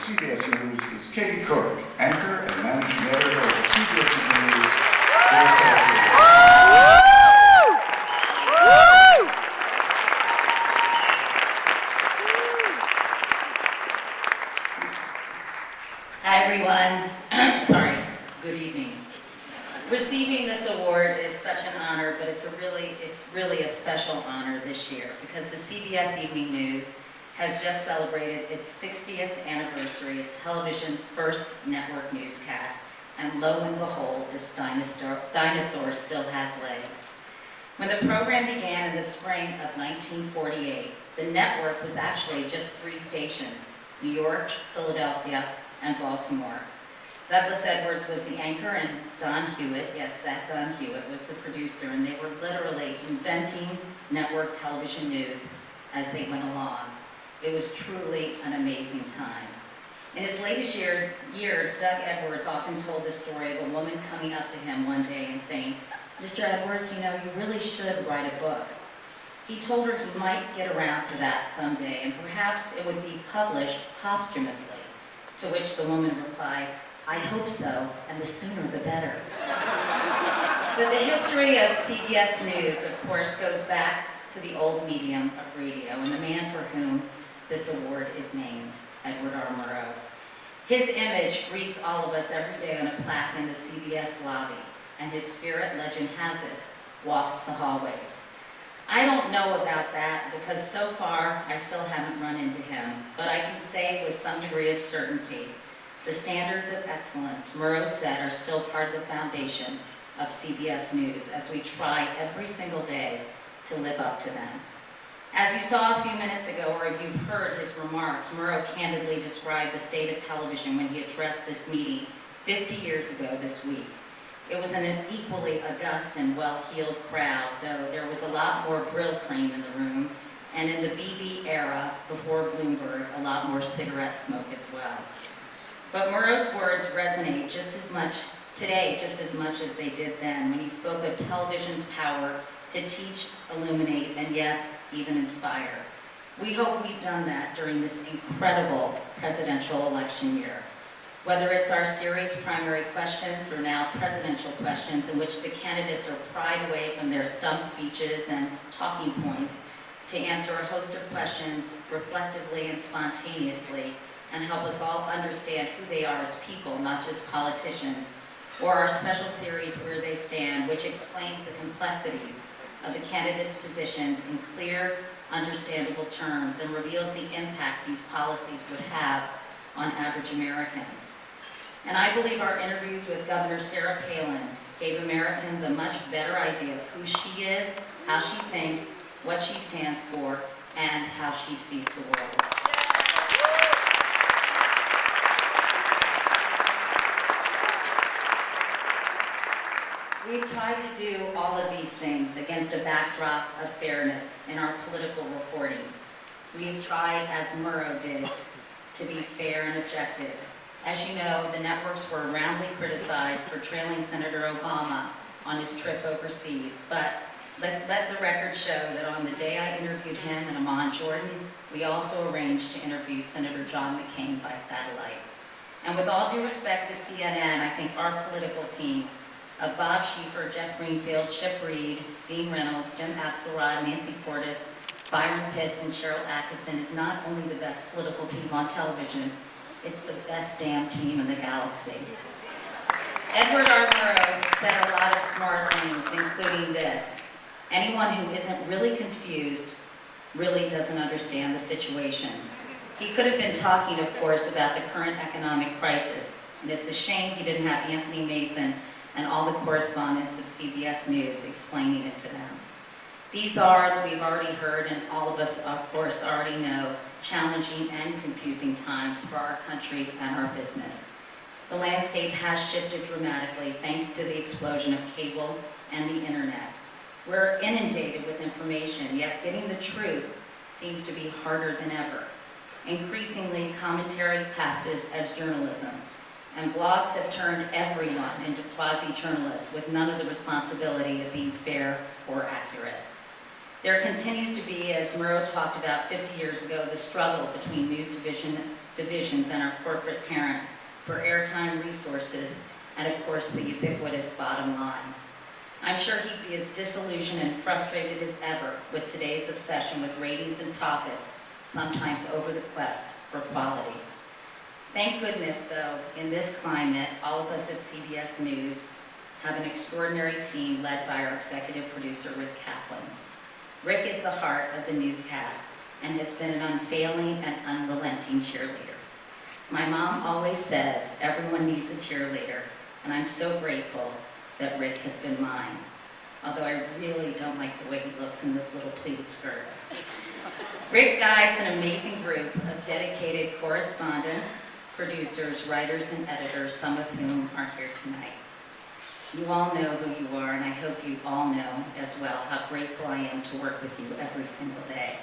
CBS News is Katie Couric, anchor and managing editor of CBS Evening. Hi everyone. Sorry. Good evening. Receiving this award is such an honor, but it's really a special honor this year because the CBS Evening News has just celebrated its 60th anniversary as television's first network newscast, and lo and behold, this dinosaur still has legs. When the program began in the spring of 1948, the network was actually just 3 stations: New York, Philadelphia, and Baltimore. Douglas Edwards was the anchor, and Don Hewitt, yes, that Don Hewitt, was the producer, and they were literally inventing network television news as they went along. It was truly an amazing time. In his latest years, Doug Edwards often told the story of a woman coming up to him one day and saying, "Mr. Edwards, you know, you really should write a book." He told her he might get around to that someday, and perhaps it would be published posthumously, to which the woman replied, "I hope so, and the sooner the better." But the history of CBS News, of course, goes back to the old medium of radio, and the man for whom this award is named, Edward R. Murrow. His image greets all of us every day on a plaque in the CBS lobby, and his spirit, legend has it, walks the hallways. I don't know about that because so far I still haven't run into him, but I can say with some degree of certainty, the standards of excellence Murrow set are still part of the foundation of CBS News as we try every single day to live up to them. As you saw a few minutes ago, or if you've heard his remarks, Murrow candidly described the state of television when he addressed this meeting 50 years ago this week. It was an equally august and well-heeled crowd, though there was a lot more Brill cream in the room, and in the BB era, before Bloomberg, a lot more cigarette smoke as well. But Murrow's words resonate just as much today, just as much as they did then, when he spoke of television's power to teach, illuminate, and yes, even inspire. We hope we've done that during this incredible presidential election year. Whether it's our series Primary Questions or now Presidential Questions, in which the candidates are pried away from their stump speeches and talking points to answer a host of questions reflectively and spontaneously, and help us all understand who they are as people, not just politicians, or our special series Where They Stand, which explains the complexities of the candidates' positions in clear, understandable terms and reveals the impact these policies would have on average Americans. And I believe our interviews with Governor Sarah Palin gave Americans a much better idea of who she is, how she thinks, what she stands for, and how she sees the world. We've tried to do all of these things against a backdrop of fairness in our political reporting. We've tried, as Murrow did, to be fair and objective. As you know, the networks were roundly criticized for trailing Senator Obama on his trip overseas, but let the record show that on the day I interviewed him in Amman, Jordan, we also arranged to interview Senator John McCain by satellite. And with all due respect to CNN, I think our political team of Bob Schieffer, Jeff Greenfield, Chip Reed, Dean Reynolds, Jim Axelrod, Nancy Cordes, Byron Pitts, and Cheryl Atkinson is not only the best political team on television, it's the best damn team in the galaxy. Edward R. Murrow said a lot of smart things, including this: anyone who isn't really confused really doesn't understand the situation. He could have been talking, of course, about the current economic crisis, and it's a shame he didn't have Anthony Mason and all the correspondents of CBS News explaining it to them. These are, as we've already heard, and all of us, of course, already know, challenging and confusing times for our country and our business. The landscape has shifted dramatically thanks to the explosion of cable and the internet. We're inundated with information, yet getting the truth seems to be harder than ever. Increasingly, commentary passes as journalism, and blogs have turned everyone into quasi-journalists with none of the responsibility of being fair or accurate. There continues to be, as Murrow talked about 50 years ago, the struggle between news divisions and our corporate parents for airtime resources and, of course, the ubiquitous bottom line. I'm sure he'd be as disillusioned and frustrated as ever with today's obsession with ratings and profits, sometimes over the quest for quality. Thank goodness, though, in this climate, all of us at CBS News have an extraordinary team led by our executive producer, Rick Kaplan. Rick is the heart of the newscast and has been an unfailing and unrelenting cheerleader. My mom always says everyone needs a cheerleader, and I'm so grateful that Rick has been mine, although I really don't like the way he looks in those little pleated skirts. Rick guides an amazing group of dedicated correspondents, producers, writers, and editors, some of whom are here tonight. You all know who you are, and I hope you all know as well how grateful I am to work with you every single day.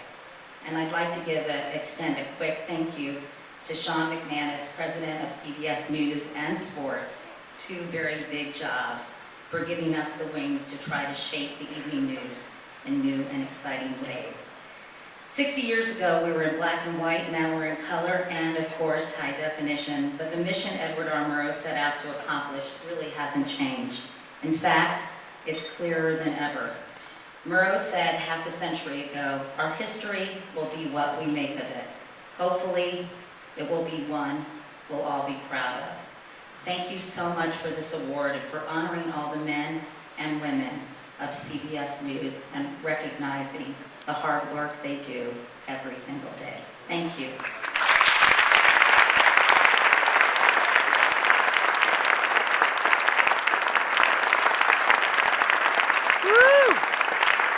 And I'd like to extend a quick thank you to Sean McManus, president of CBS News and Sports, two very big jobs, for giving us the wings to try to shape the evening news in new and exciting ways. 60 years ago, we were in black and white, now we're in color and, of course, high definition, but the mission Edward R. Murrow set out to accomplish really hasn't changed. In fact, it's clearer than ever. Murrow said half a century ago, our history will be what we make of it. Hopefully, it will be one we'll all be proud of. Thank you so much for this award and for honoring all the men and women of CBS News and recognizing the hard work they do every single day. Thank you.